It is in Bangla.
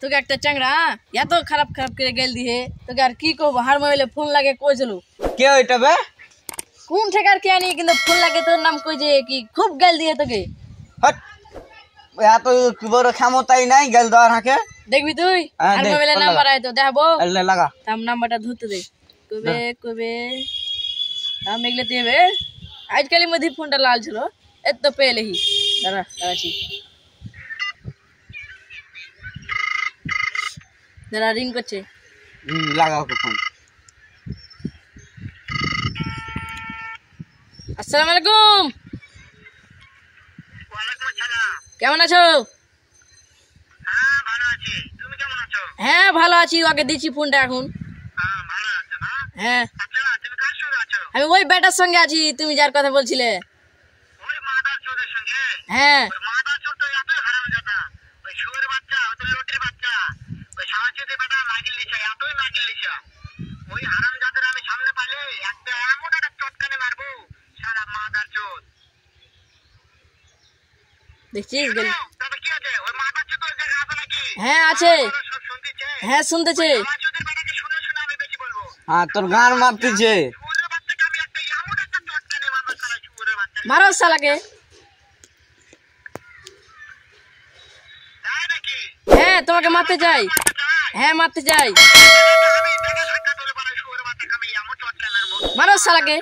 তোকে একটা চ্যাংড়া এত খারাপ খারাপ করে গেল দিয়ে তোকে আর কি করবো হার মোবাইলে ফোন লাগে কই চলো কে ওইটা বে কোন ঠেকার কে আনি কিন্তু ফোন লাগে তোর নাম কই যে কি খুব গেল দিয়ে তোকে হট এত কি বড় ক্ষমতাই নাই গেল দেওয়ার হাকে দেখবি তুই আর মোবাইলে নাম্বার আইতো দেখাবো আল্লাহ লাগা তাম নাম্বারটা ধরতে দে কবে কবে নাম এগলে দেবে আজকালের মধ্যে ফোনটা লাল ছিল এত পেলেহি দাঁড়া দাঁড়াচ্ছি দাঁড়া রিং করছে লাগাও ফোন আসসালামু আলাইকুম ওয়ালাইকুম আসসালাম কেমন আছো হ্যাঁ ভালো আছি তুমি কেমন আছো হ্যাঁ ভালো আছি ওকে দিচ্ছি ফোনটা এখন হ্যাঁ ভালো আছো না হ্যাঁ আচ্ছা তুমি কার সঙ্গে আছো আমি ওই বেটার সঙ্গে আছি তুমি যার কথা বলছিলে ওই মাদার চোদের সঙ্গে হ্যাঁ ওই মাদার চোদ তো এতই হারামজাদা ওই শুয়োরের বাচ্চা ওই তো লটির বাচ্চা ওই সাহায্যতে বেটা মাগিল লিছে এতই মাগিল লিছে ওই হারামজাদের আমি সামনে পাইলে একটা এমন একটা চটকানে মারবো সারা মাদার চোদ দেখছিস তবে কি আছে ওই মাদার চোদ ওই জায়গা আছে নাকি হ্যাঁ আছে সব শুনতেছে হ্যাঁ শুনতেছে আমার চোদের বেটাকে শুনে শুনে আমি বেশি বলবো হ্যাঁ তোর গান মারতেছে শুয়োরের বাচ্চাকে আমি একটা এমন একটা চটকানে মারবো সারা শুয়োরের বাচ্চা মারো শালাকে তাই নাকি হ্যাঁ তোমাকে মারতে চাই হ্যাঁ মারতে চাই মারো শালাকে